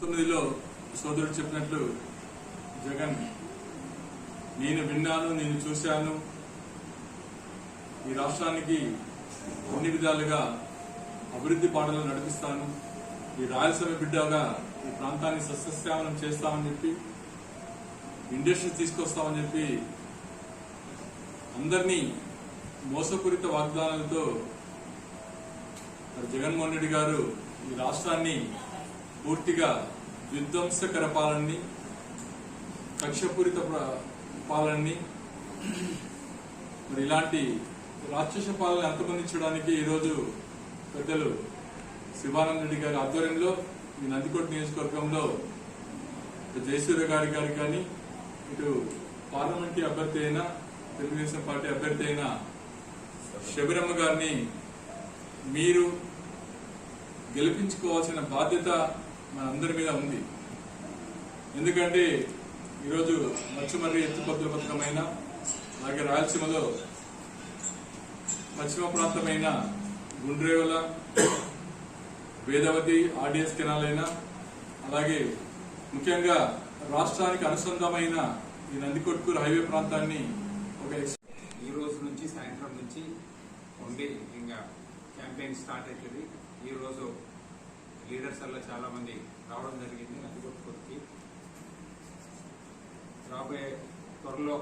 19లో సోదరుడు చెప్పినట్లు జగన్ నేను విన్నాను, నేను చూశాను, ఈ రాష్ట్రానికి అన్ని విధాలుగా అభివృద్ధి పాటలు నడిపిస్తాను, ఈ రాయలసీమ బిడ్డగా ఈ ప్రాంతాన్ని సస్యశ్యామలం చేస్తామని చెప్పి, ఇండస్ట్రీ తీసుకొస్తామని చెప్పి అందరినీ మోసపూరిత వాగ్దానాలతో జగన్మోహన్ రెడ్డి గారు ఈ రాష్ట్రాన్ని పూర్తిగా విధ్వంసకర పాలనని, కక్షపూరిత పాలనని, మరి ఇలాంటి రాక్షస పాలన అంతమొందించడానికి ఈరోజు పెద్దలు శివానంద రెడ్డి గారి ఆధ్వర్యంలో ఈ నందికోట నియోజకవర్గంలో జయసూర్య గారి కానీ, ఇటు పార్లమెంటరీ అభ్యర్థి అయిన తెలుగుదేశం పార్టీ అభ్యర్థి అయిన శబరమ్మ గారిని మీరు గెలిపించుకోవాల్సిన బాధ్యత మనందరి మీద ఉంది. ఎందుకంటే ఈరోజు మత్స్యమర్రి ఎత్తిపోతల పథకమైన, అలాగే రాయలసీమలో పశ్చిమ ప్రాంతమైన గుండ్రేవల, వేదవతి, ఆర్డీఎస్ కెనాల్ అయినా, అలాగే ముఖ్యంగా రాష్ట్రానికి అనుసంధానమైన ఈ నందికొట్కూరు హైవే ప్రాంతాన్ని ఈ రోజు నుంచి సాయంత్రం నుంచి ఉండి ఇంకా క్యాంపెయిన్ స్టార్ట్ అవుతుంది. ఈ రోజు లీడర్స్ వల్ల చాలా మంది రావడం జరిగింది నందికొట్కూరుకి. రాబోయే త్వరలో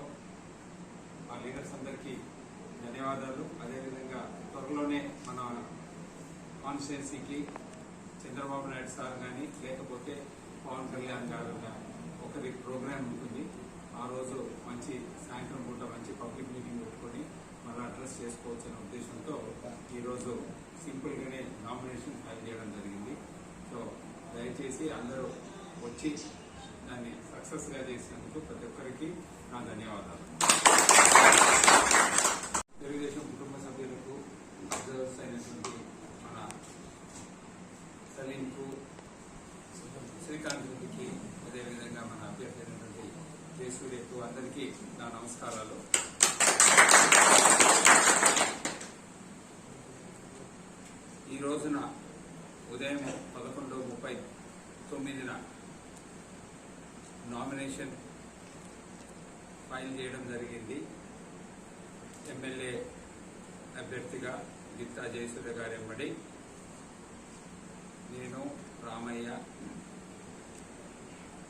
ఆ లీడర్స్ అందరికీ ధన్యవాదాలు. అదేవిధంగా త్వరలోనే మన కాన్స్టిట్యున్సీకి చంద్రబాబు నాయుడు సార్ కానీ, లేకపోతే పవన్ కళ్యాణ్ గారు ఒకరి ప్రోగ్రాం ఉంటుంది. ఆ రోజు మంచి సాయంత్రం పూట మంచి పబ్లిక్ మీటింగ్ పెట్టుకొని మళ్ళీ అడ్రస్ చేసుకోవచ్చు అనే ఉద్దేశంతో ఈరోజు సింపుల్ గానే నామినేషన్ ఫైల్ చేయడం జరిగింది. సో దయచేసి అందరూ వచ్చి దాన్ని సక్సెస్ గా చేసినందుకు ప్రతి ఒక్కరికి నా ధన్యవాదాలు. తెలుగుదేశం కుటుంబ సభ్యులకు, అబ్జర్వర్స్ అయినటువంటి మన సలీంకు, శ్రీకాంత్ రెడ్డికి, అదేవిధంగా మన అభ్యర్థి అయినటువంటి జయసూర్యకు అందరికీ నా నమస్కారాలు. ఈ రోజున ఉదయం 11:39 నామినేషన్ ఫైల్ చేయడం జరిగింది. ఎమ్మెల్యే అభ్యర్థిగా గిత్తా జయసూర్య గారి వెంబడి నేను, రామయ్య,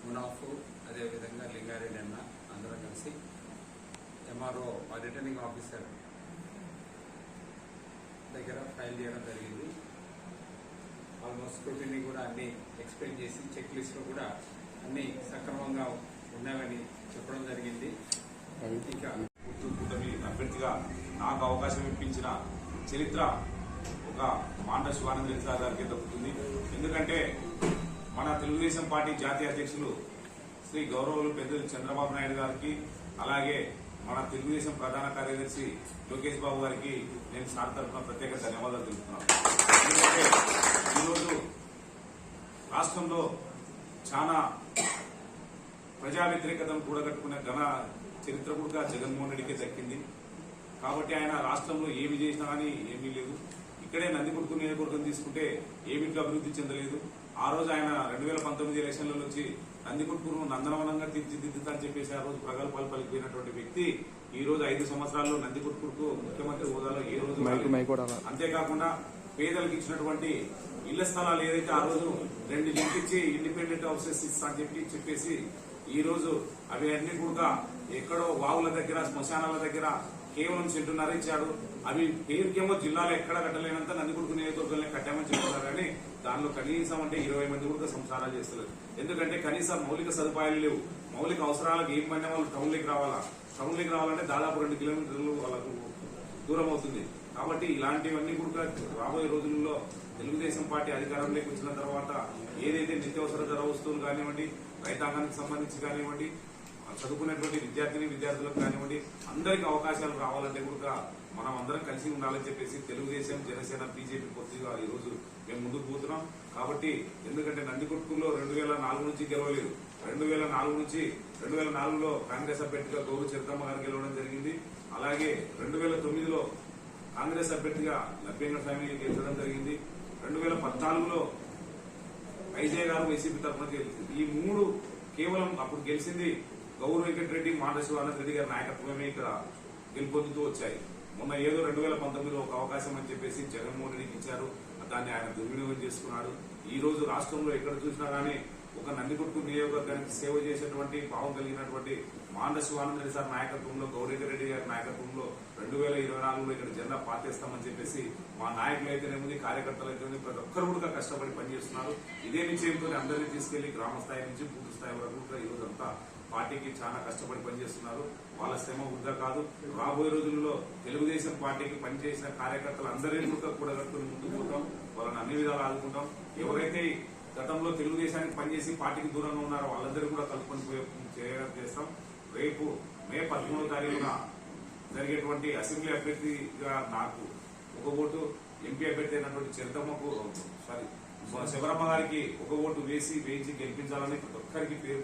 మునాఫు, అదేవిధంగా లింగారెడ్డి అన్న అందరం కలిసి ఎంఆర్ఓ రిటర్నింగ్ ఆఫీసర్ దగ్గర ఫైల్ చేయడం జరిగింది. ఆల్మోస్ట్ స్క్రూటినీ కూడా అన్ని ఎక్స్ప్లెయిన్ చేసి చెక్ లిస్ట్ లో కూడా అన్ని సక్రమంగా ఉన్నాయని చెప్పడం జరిగింది. ఇక కూటమి అభ్యర్థిగా నాకు అవకాశం ఇప్పించిన చరిత్ర ఒక మాండ శివానంద రెడ్డి సార్ గారికి దక్కుతుంది. ఎందుకంటే మన తెలుగుదేశం పార్టీ జాతీయ అధ్యక్షులు శ్రీ గౌరవులు పెద్దలు చంద్రబాబు నాయుడు గారికి, అలాగే మన తెలుగుదేశం ప్రధాన కార్యదర్శి లోకేష్ బాబు గారికి నేను సార్ తరఫున ప్రత్యేక ధన్యవాదాలు తెలుపుతున్నాను. ఎందుకంటే ఈరోజు రాష్ట్రంలో చాలా ప్రజా వ్యతిరేకతను కూడగట్టుకునే ఘన చరిత్ర కూడా జగన్మోహన్ రెడ్డికే దక్కింది. కాబట్టి ఆయన రాష్ట్రంలో ఏమి చేసినా కానీ ఏమీ లేదు. ఇక్కడే నందికొట్కూరు నియోజకవర్గం తీసుకుంటే ఏమిటి అభివృద్ధి చెందలేదు. ఆ రోజు ఆయన 2019 ఎలక్షన్లలో వచ్చి నందికొట్కూరు నందనవనంగా తీర్చిదిద్దుతా అని చెప్పేసి ఆ రోజు ప్రగల్భాలు పలికిపోయినటువంటి వ్యక్తి ఈ రోజు 5 సంవత్సరాల్లో నందికొట్కూరుకు ముఖ్యమంత్రి హోదాలో ఏ రోజు, అంతేకాకుండా పేదలకు ఇచ్చినటువంటి ఇళ్ల స్థలాలు ఏదైతే ఆ రోజు 2 ఇచ్చి ఇండిపెండెంట్ హౌసెస్ ఇస్తా అని చెప్పేసి ఈ రోజు అవి అన్ని కూడా ఎక్కడో వాగుల దగ్గర, శ్మశానాల దగ్గర కేవలం సెంటున్నర ఇచ్చాడు. అవి పేరుకేమో జిల్లాలో ఎక్కడ కట్టలేనంత నందికొట్కూరు నియోజకవర్గంలో కట్టామని చెప్తున్నారు. కానీ దానిలో కనీసం అంటే 20 మంది కూడా సంసారాలు చేస్తున్నారు. ఎందుకంటే కనీసం మౌలిక సదుపాయాలు లేవు. మౌలిక అవసరాలకు ఏం పడిన వాళ్ళు టౌన్లోకి రావాలంటే దాదాపు 2 కిలోమీటర్లు వాళ్ళకు దూరం అవుతుంది. కాబట్టి ఇలాంటివన్నీ కూడా రాబోయే రోజుల్లో తెలుగుదేశం పార్టీ అధికారంలోకి వచ్చిన తర్వాత ఏదైతే నిత్యావసర ధర వస్తువులు కానివ్వండి, రైతాంగానికి సంబంధించి కానివ్వండి, చదువుకునేటువంటి విద్యార్థులకు కానివ్వండి, అందరికీ అవకాశాలు రావాలంటే కూడా మనం అందరం కలిసి ఉండాలని చెప్పేసి తెలుగుదేశం, జనసేన, బీజేపీ కొద్దిగా ఈ రోజు మేము ముందుకు పోతున్నాం. కాబట్టి ఎందుకంటే నందికొట్కూరులో 2004 నుంచి గెలవలేదు. 2004లో కాంగ్రెస్ అభ్యర్థిగా గౌరవ చరితమ్మ గారు గెలవడం జరిగింది. అలాగే 2009లో కాంగ్రెస్ అభ్యర్థిగా లభ్యంగా ఫ్యామిలీ గెలవడం జరిగింది. 2014లో ఐజయ్ గారు వైసీపీ తరఫున గెలిచింది. ఈ 3 కేవలం అప్పుడు గెలిచింది గౌరవ వెంకటరెడ్డి, మాండ శివానంద రెడ్డి గారి నాయకత్వమే ఇక్కడ గెలుపొందుతూ వచ్చాయి. మొన్న ఏదో 2019లో ఒక అవకాశం అని చెప్పేసి జగన్మోహన్ రెడ్డికి ఇచ్చారు, దాన్ని ఆయన దుర్వినియోగం చేసుకున్నాడు. ఈ రోజు రాష్ట్రంలో ఎక్కడ చూసినా గానీ ఒక నందికొట్టు నియోజకవర్గానికి సేవ చేసేటువంటి భావం కలిగినటువంటి మాండ శివానంద రెడ్డి సార్ నాయకత్వంలో, గౌరీ రెడ్డి గారి నాయకత్వంలో 2024లో ఇక్కడ జెండా పాతేస్తామని చెప్పేసి మా నాయకులు అయితేనేముంది, కార్యకర్తలు అయితేనేది ప్రతి ఒక్కరు కూడా కష్టపడి పనిచేస్తున్నారు. ఇదే నిశ్చయంతో అందరినీ తీసుకెళ్లి గ్రామ స్థాయి నుంచి బూత్ స్థాయి వరకు కూడా ఈ రోజంతా పార్టీకి చాలా కష్టపడి పనిచేస్తున్నారు. వాళ్ళ శ్రమ వృధా కాదు. రాబోయే రోజుల్లో తెలుగుదేశం పార్టీకి పనిచేసిన కార్యకర్తలు అందరినీ కూడా కూడగట్టుకుని ముందుకు పోతాం, వాళ్ళని అన్ని విధాలు ఆదుకుంటాం. ఎవరైతే గతంలో తెలుగుదేశానికి పనిచేసి పార్టీకి దూరంగా ఉన్నారో వాళ్ళందరూ కూడా కలుపుకొని చేస్తాం. రేపు మే 13వ తారీఖున జరిగేటువంటి అసెంబ్లీ అభ్యర్థిగా నాకు 1 ఓటు, ఎంపీ అభ్యర్థి అయినటువంటి శివరమ్మ గారికి 1 ఓటు వేయించి గెలిపించాలని ప్రతి ఒక్కరికి పేరు